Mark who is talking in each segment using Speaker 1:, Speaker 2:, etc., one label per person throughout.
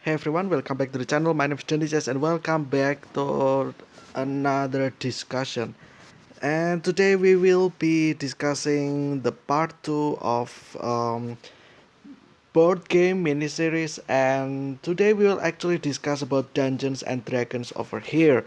Speaker 1: Hey everyone, welcome back to the channel. My name is Dennis and welcome back to another discussion. And today we will be discussing the part 2 of board game miniseries, and today we will actually discuss about Dungeons and Dragons over here.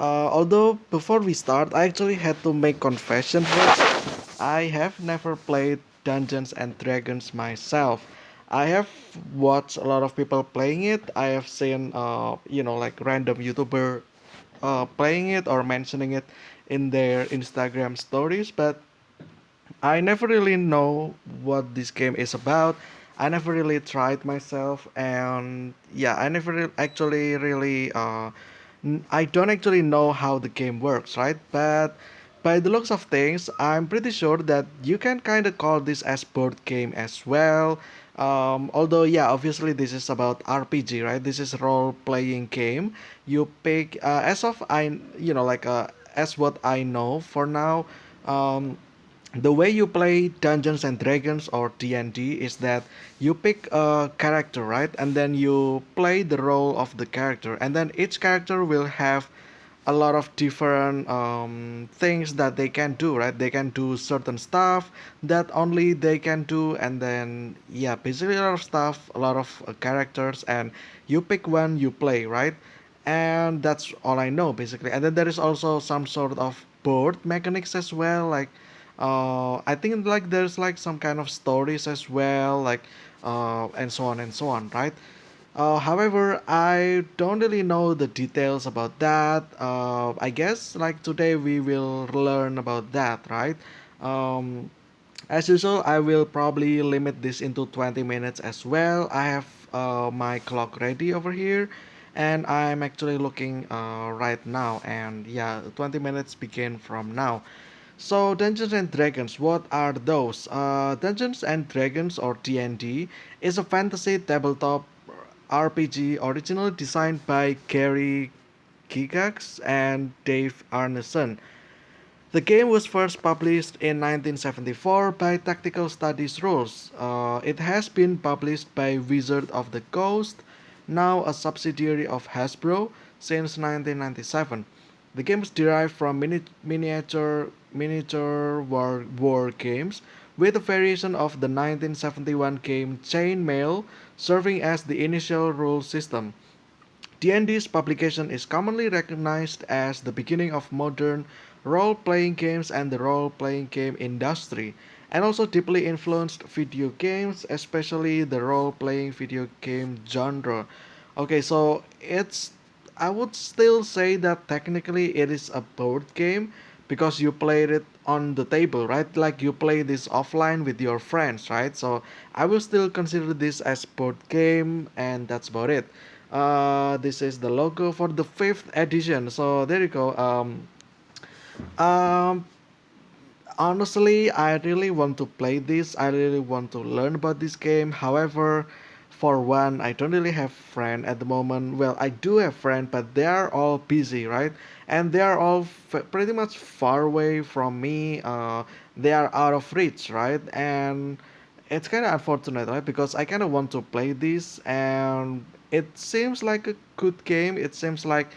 Speaker 1: Although before we start, I actually had to make confession first. I have never played Dungeons and Dragons myself. I have watched a lot of people playing it. I have seen, like random YouTuber playing it or mentioning it in their Instagram stories, but I never really know what this game is about. I never really tried myself, and yeah, I never actually really. I don't actually know how the game works, right? But by the looks of things, I'm pretty sure that you can kind of call this as board game as well. Although, yeah, obviously this is about RPG, right? This is role playing game. You pick as of I, as what I know for now. Um, the way you play Dungeons and Dragons or D&D is that you pick a character, right? And then you play the role of the character, and then each character will have a lot of different things that they can do, right? They can do certain stuff that only they can do, and then yeah, basically a lot of stuff, a lot of characters, and you pick one, you play, right? And that's all I know basically. And then there is also some sort of board mechanics as well, like I think like there's like some kind of stories as well, like and so on and so on, right? However, I don't really know the details about that. I guess like today we will learn about that, right? Um, as usual, I will probably limit this into 20 minutes as well. I have my clock ready over here, and I'm actually looking right now. And yeah, 20 minutes begin from now. So Dungeons and Dragons, what are those? Dungeons and Dragons or D&D is a fantasy tabletop RPG originally designed by Gary Gygax and Dave Arneson. The game was first published in 1974 by Tactical Studies Rules. It has been published by Wizard of the Coast, now a subsidiary of Hasbro, since 1997. The game is derived from miniature war games, with a variation of the 1971 game Chainmail serving as the initial rule system. D&D's publication is commonly recognized as the beginning of modern role-playing games and the role-playing game industry, and also deeply influenced video games, especially the role-playing video game genre. Okay, so I would still say that technically it is a board game because you played it on the table, right? Like you play this offline with your friends, right? So I will still consider this as board game, and that's about it. This is the logo for the fifth edition. So there you go. Um, Honestly, I really want to play this. I really want to learn about this game. However, for one, I don't really have friend at the moment. Well, I do have friend, but they are all busy, right? And they are all pretty much far away from me. They are out of reach, right? And it's kind of unfortunate, right? Because I kind of want to play this, and it seems like a good game. It seems like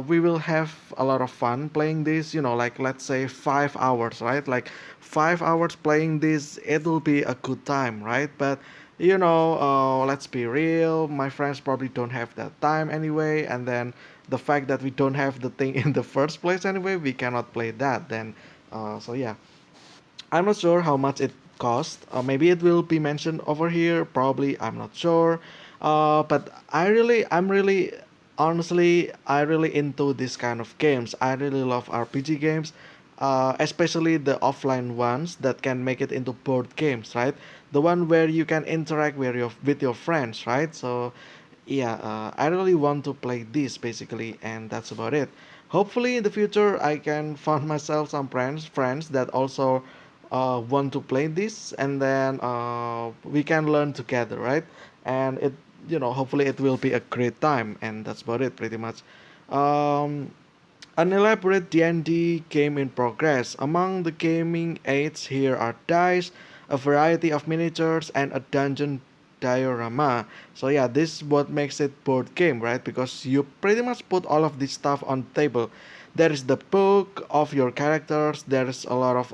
Speaker 1: we will have a lot of fun playing this. Like let's say 5 hours, right? Like 5 hours playing this, it will be a good time, right? But let's be real. My friends probably don't have that time anyway, and then the fact that we don't have the thing in the first place anyway, we cannot play that. Then, so yeah. I'm not sure how much it cost. Maybe it will be mentioned over here. Probably, I'm not sure. But I'm really, honestly, I really into this kind of games. I really love RPG games, especially the offline ones that can make it into board games, right? The one where you can interact with your friends, right? So, yeah, I really want to play this basically, and that's about it. Hopefully, in the future, I can find myself some friends that also want to play this, and then we can learn together, right? And hopefully it will be a great time, and that's about it pretty much. um, an elaborate D&D game in progress. Among the gaming aids here are dice, a variety of miniatures, and a dungeon diorama. So yeah, this is what makes it board game, right? Because you pretty much put all of this stuff on the table. There is the book of your characters. There's a lot of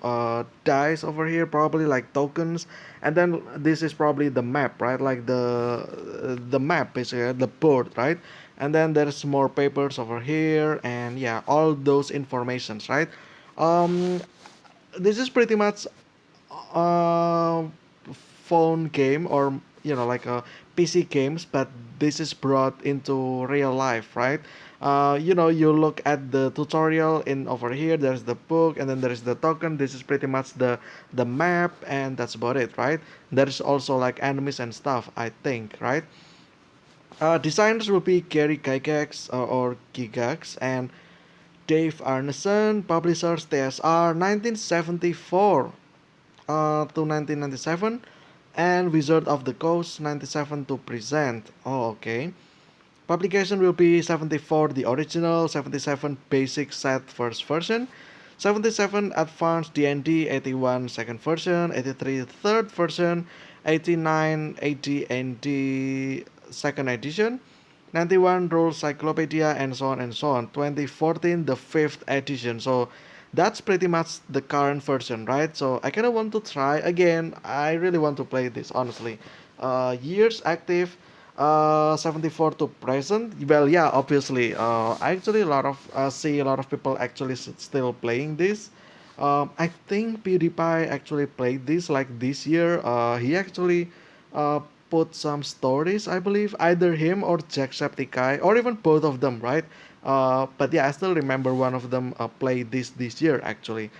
Speaker 1: dice over here, probably like tokens, and then this is probably the map, right? Like the map, basically the board, right? And then there's more papers over here, and yeah, all those informations, right? Um, this is pretty much uh, phone game, or like a PC games, but this is brought into real life, right? You look at the tutorial in over here. There's the book, and then there's the token. This is pretty much the map, and that's about it, right? There's also like enemies and stuff, I think, right? Designers will be Gary Gygax or Gigax and Dave Arneson. Publishers TSR 1974 to 1997, and Wizard of the Coast 97 to present. Oh, okay. Publication will be 74 the original, 77 basic set first version, 77 advanced D&D, 81 second version, 83 third version, 89 AD&D second edition, 91 rules cyclopedia, and so on and so on. 2014 the fifth edition. So that's pretty much the current version, right? So I kind of want to try again. I really want to play this, honestly. Years active, 74 to present. Well, yeah, obviously, I actually a lot of see a lot of people actually still playing this. I think PewDiePie actually played this like this year. He actually uh, put some stories, I believe, either him or Jacksepticeye, or even both of them, right? But yeah, I still remember one of them played this year actually.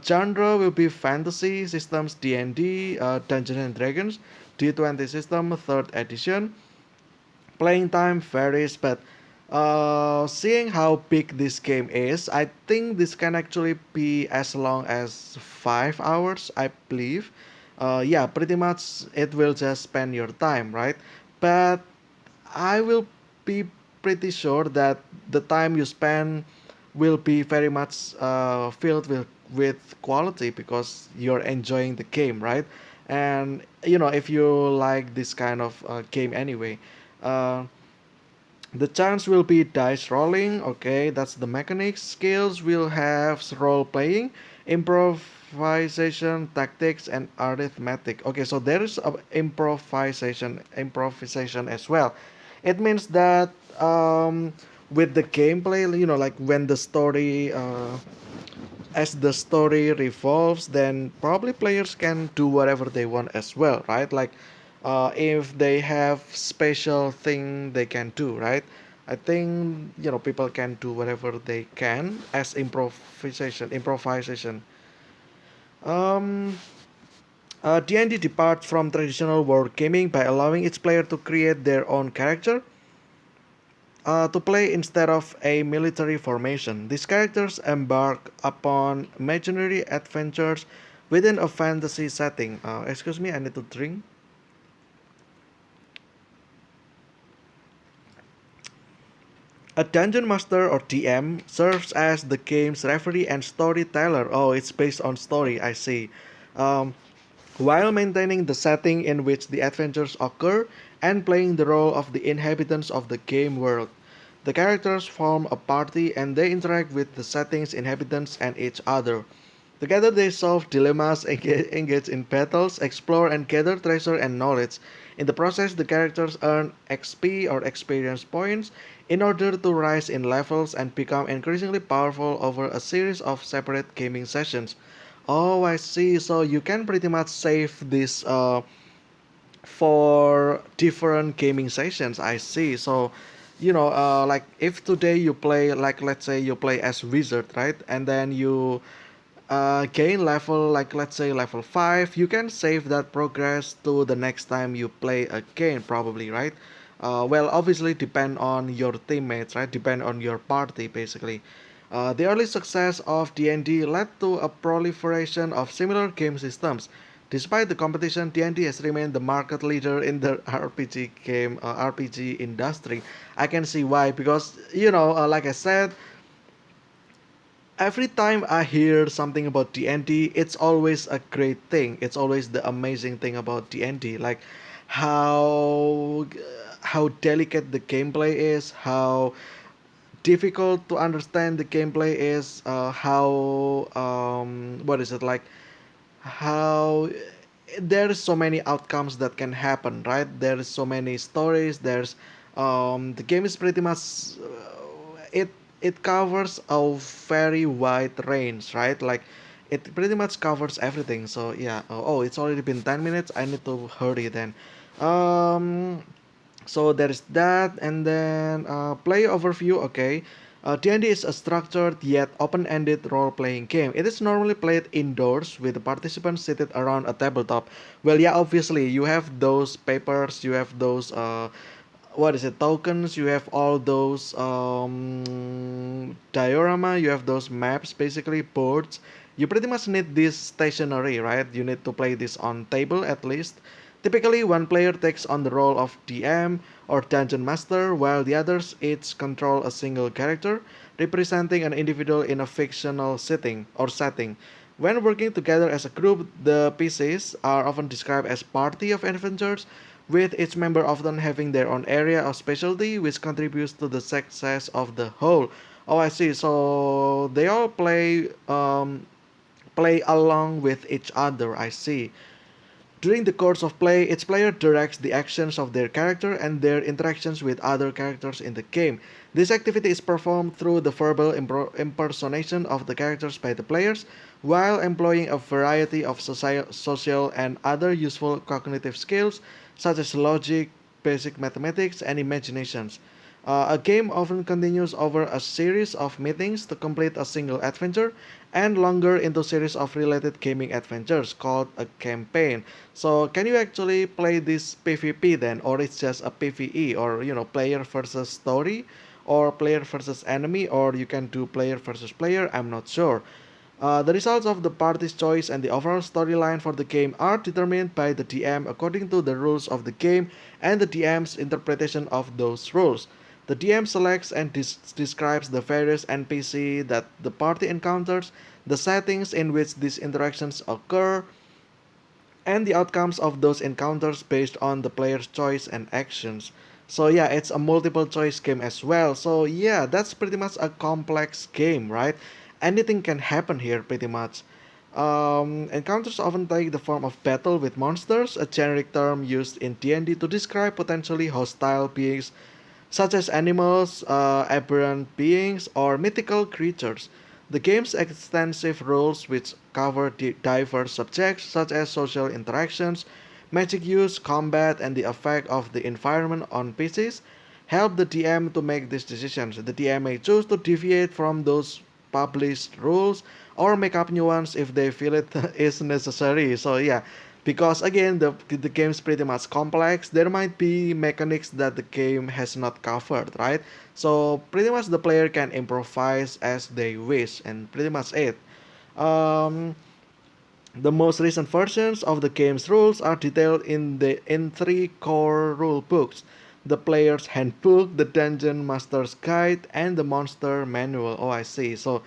Speaker 1: Genre will be fantasy systems, D&D, Dungeons and Dragons, D20 system, third edition. Playing time varies, but seeing how big this game is, I think this can actually be as long as 5 hours, I believe. Yeah, pretty much it will just spend your time, right? But I will be pretty sure that the time you spend will be very much filled with quality because you're enjoying the game, right? And if you like this kind of game anyway, uh, the chance will be dice rolling. Okay, that's the mechanics. Skills will have role playing, improvisation, tactics, and arithmetic. Okay, so there is a improvisation as well. It means that with the gameplay, like when the story as the story revolves, then probably players can do whatever they want as well, right? Like if they have special thing they can do, right? I think people can do whatever they can as improvisation. um D&D departs from traditional wargaming by allowing each player to create their own character to play instead of a military formation. These characters embark upon imaginary adventures within a fantasy setting. Excuse me, I need to drink. A dungeon master or DM serves as the game's referee and storyteller. Oh, it's based on story, I see. Um, while maintaining the setting in which the adventures occur and playing the role of the inhabitants of the game world. The characters form a party and they interact with the setting's inhabitants and each other. Together they solve dilemmas, engage in battles, explore and gather treasure and knowledge. In the process, the characters earn XP or experience points in order to rise in levels and become increasingly powerful over a series of separate gaming sessions. Oh, I see. So you can pretty much save this for different gaming sessions. I see. So like if today you play, like let's say you play as wizard, right? And then you gain level, like let's say level 5, you can save that progress to the next time you play again, probably, right? Well, obviously depend on your teammates, right? Depend on your party, basically. The early success of D&D led to a proliferation of similar game systems. Despite the competition, D&D has remained the market leader in the RPG industry. I can see why, because like I said, every time I hear something about D&D, it's always a great thing. It's always the amazing thing about D&D. Like how how delicate the gameplay is, how difficult to understand the gameplay is, how what is it like, how there's so many outcomes that can happen, right? There's so many stories. There's the game is pretty much it covers a very wide range, right? Like it pretty much covers everything. So yeah. Oh, it's already been 10 minutes. I need to hurry then. um so there is that, and then play overview. Okay, D&D is a structured yet open-ended role-playing game. It is normally played indoors with the participants seated around a tabletop. Well, yeah, obviously you have those papers, you have those what is it, tokens, you have all those diorama, you have those maps, basically boards. You pretty much need this stationery, right? You need to play this on table at least. Typically, one player takes on the role of DM or dungeon master, while the others each control a single character, representing an individual in a fictional setting. When working together as a group, the PCs are often described as party of adventurers, with each member often having their own area of specialty, which contributes to the success of the whole. Oh, I see. So they all play along with each other. I see. During the course of play, each player directs the actions of their character and their interactions with other characters in the game. This activity is performed through the verbal impersonation of the characters by the players, while employing a variety of social and other useful cognitive skills such as logic, basic mathematics, and imaginations. A game often continues over a series of meetings to complete a single adventure, and longer into series of related gaming adventures called a campaign. So can you actually play this PvP then, or it's just a PvE, or player versus story, or player versus enemy, or you can do player versus player? I'm not sure. The results of the party's choice and the overall storyline for the game are determined by the DM according to the rules of the game and the DM's interpretation of those rules. The DM selects and describes the various NPC that the party encounters, the settings in which these interactions occur, and the outcomes of those encounters based on the player's choice and actions. So yeah, it's a multiple choice game as well. So yeah, that's pretty much a complex game, right? Anything can happen here pretty much. Encounters often take the form of battle with monsters, a generic term used in D&D to describe potentially hostile beings such as animals, aberrant beings, or mythical creatures. The game's extensive rules, which cover diverse subjects such as social interactions, magic use, combat, and the effect of the environment on PCs, help the DM to make these decisions. The DM may choose to deviate from those published rules or make up new ones if they feel it is necessary. So yeah, because again the game's pretty much complex, there might be mechanics that the game has not covered, right? So pretty much the player can improvise as they wish, and pretty much it. um, the most recent versions of the game's rules are detailed in three core rule books: the player's handbook, the dungeon master's guide, and the monster manual. Oh, I see. So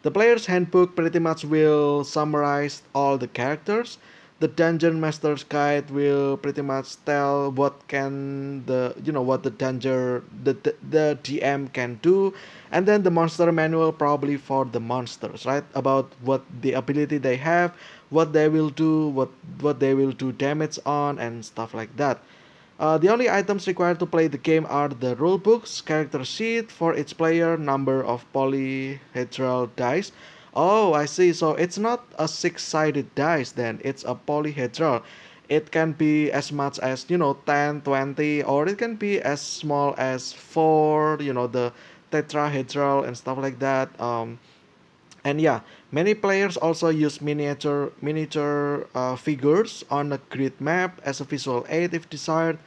Speaker 1: the player's handbook pretty much will summarize all the characters. The dungeon master's guide will pretty much tell what can the what the DM can do, and then the monster manual probably for the monsters, right? About what the ability they have, what they will do, what they will do damage on, and stuff like that. The only items required to play the game are the rulebooks, character sheet for each player, number of polyhedral dice. Oh, I see. So it's not a six-sided dice then, it's a polyhedral. It can be as much as, 10, 20, or it can be as small as 4, the tetrahedral and stuff like that. And yeah, many players also use miniature figures on a grid map as a visual aid if desired,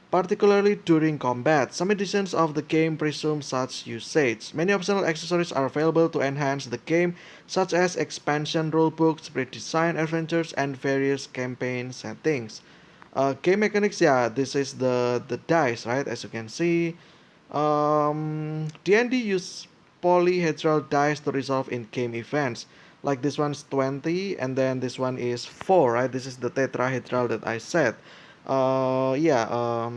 Speaker 1: particularly during combat. Some editions of the game presume such usage. Many optional accessories are available to enhance the game, such as expansion rulebooks, pre-designed adventures, and various campaign settings. Game mechanics, yeah, this is the dice, right? As you can see, D&D use polyhedral dice to resolve in-game events. Like this one's 20, and then this one is 4, right? This is the tetrahedral that I said. Yeah.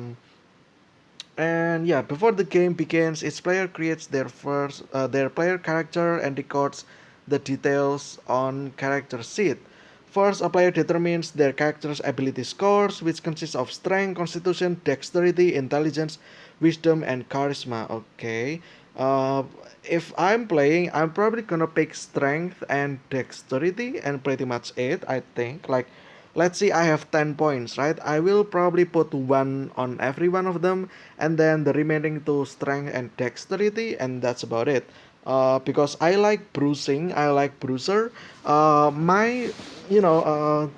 Speaker 1: And yeah, before the game begins, each player creates their player character and records the details on character sheet. First, a player determines their character's ability scores, which consists of strength, constitution, dexterity, intelligence, wisdom, and charisma. Okay. Uh, if I'm playing, I'm probably gonna pick strength and dexterity, and pretty much it. I think like let's say I have 10 points, right? I will probably put one on every one of them, and then the remaining two strength and dexterity, and that's about it. Because I like bruising, I like bruiser.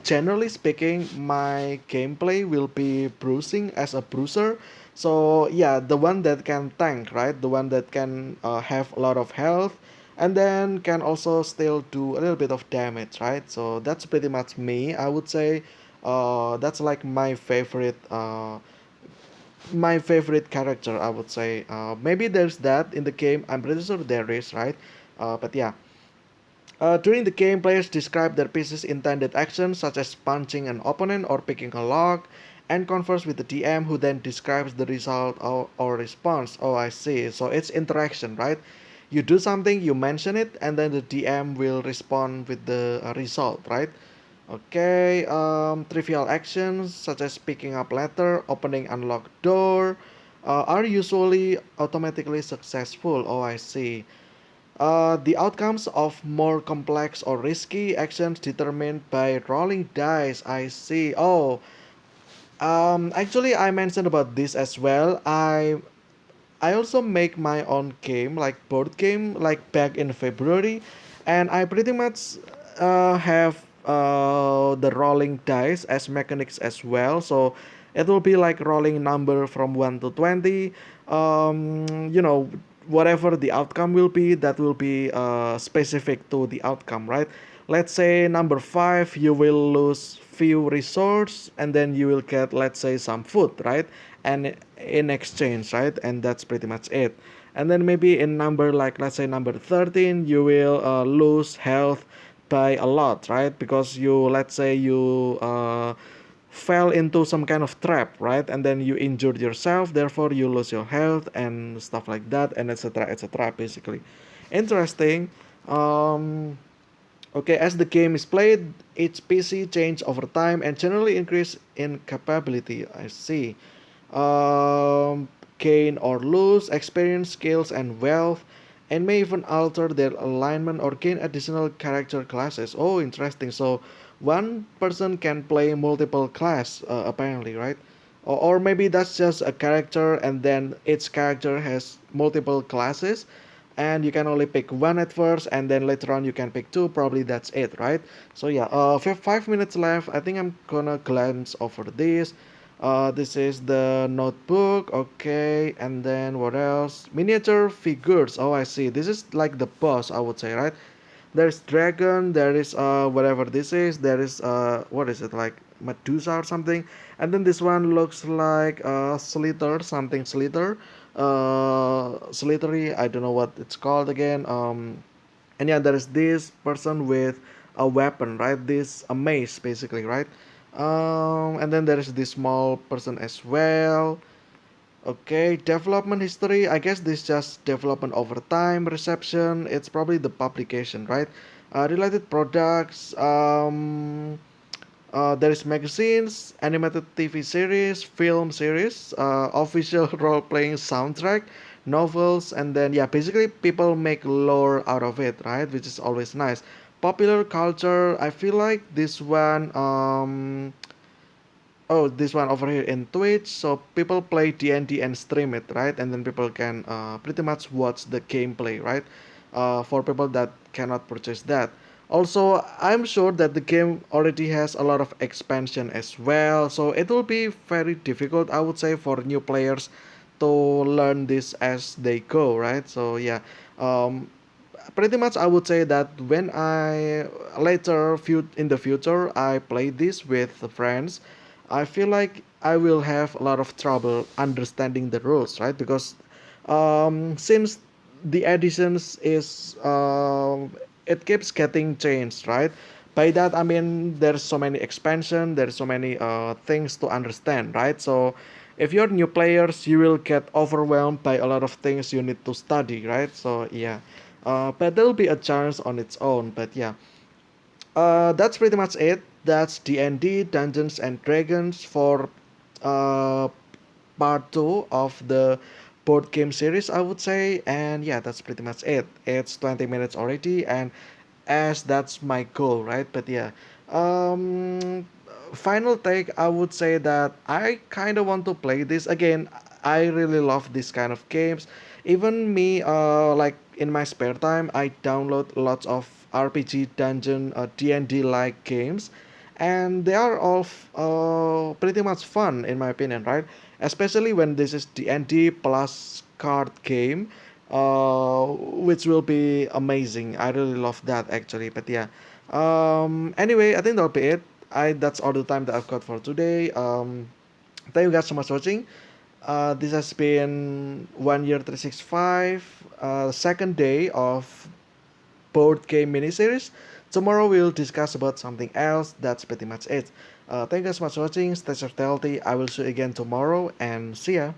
Speaker 1: Generally speaking, my gameplay will be bruising as a bruiser. So yeah, the one that can tank, right? The one that can have a lot of health and then can also still do a little bit of damage, right? So that's pretty much me, I would say. That's like my favorite character, I would say. Maybe there's that in the game. I'm pretty sure there is, right? But yeah. During the game, players describe their piece's intended actions, such as punching an opponent or picking a lock, and converse with the DM, who then describes the result or response. Oh, I see. So it's interaction, right? You do something, you mention it, and then the DM will respond with the result, right? Okay, trivial actions such as picking up letter, opening unlocked door, are usually automatically successful. Oh, I see. The outcomes of more complex or risky actions determined by rolling dice. I see. Oh, actually, I mentioned about this as well. I also make my own game, like board game, like back in February, and I pretty much have the rolling dice as mechanics as well. So it will be like rolling number from 1 to 20. You know, whatever the outcome will be, that will be specific to the outcome, right? Let's say number 5, you will lose few resource, and then you will get, let's say, some food, right? And in exchange, right? And that's pretty much it. And then maybe in number, like let's say number 13, you will lose health by a lot, right? Because let's say you fell into some kind of trap, right? And then you injured yourself, therefore you lose your health and stuff like that, and etc. etc. Basically, interesting. um Okay, as the game is played, its PC change over time and generally increase in capability. I see. Gain or lose experience, skills, and wealth, and may even alter their alignment or gain additional character classes. Oh, interesting. So one person can play multiple class, apparently, right? Or maybe that's just a character, and then each character has multiple classes, and you can only pick one at first, and then later on you can pick two. Probably that's it, right? So yeah, 5 minutes left. I think I'm gonna glance over this. This is the notebook, okay, and then what else? Miniature figures. Oh, I see. This is like the boss, I would say, right? There's dragon. There is whatever this is. There is what is it, like Medusa or something? And then this one looks like Slither, something Slither, Slithery. I don't know what it's called again. And yeah, there is this person with a weapon, right? This a mace, basically, right? And then there is this small person as well. Okay, development history. I guess this just development over time. Reception. It's probably the publication, right? Related products. There is magazines, animated TV series, film series, official role-playing soundtrack, novels, and then yeah, basically people make lore out of it, right? Which is always nice. Popular culture. I feel like this one. Oh, this one over here in Twitch. So people play D&D and stream it, right? And then people can pretty much watch the gameplay, right? For people that cannot purchase that. Also, I'm sure that the game already has a lot of expansion as well. So it will be very difficult, I would say, for new players to learn this as they go, right? So yeah, um, pretty much I would say that when I in the future I play this with friends, I feel like I will have a lot of trouble understanding the rules, right? Because since the editions is it keeps getting changed, right? By that I mean there's so many expansion, there's so many things to understand, right? So if you're new players, you will get overwhelmed by a lot of things you need to study, right? So yeah, but there'll be a chance on its own. But yeah, that's pretty much it. That's D&D Dungeons and Dragons for uh, part two of the board game series, I would say. And yeah, that's pretty much it. It's 20 minutes already, and as that's my goal, right? But yeah, um, final take, I would say that I kind of want to play this again. I really love this kind of games. Even me, like in my spare time, I download lots of RPG, dungeon, D&D like games, and they are all pretty much fun in my opinion, right? Especially when this is D&D plus card game, which will be amazing. I really love that actually. But yeah, anyway, I think that'll be it. I That's all the time that I've got for today. Thank you guys so much for watching. This has been 1 year 365, second day of board game miniseries. Tomorrow we'll discuss about something else. That's pretty much it. Thank you guys so much for watching. Stay safe, healthy. I will see you again tomorrow, and see ya.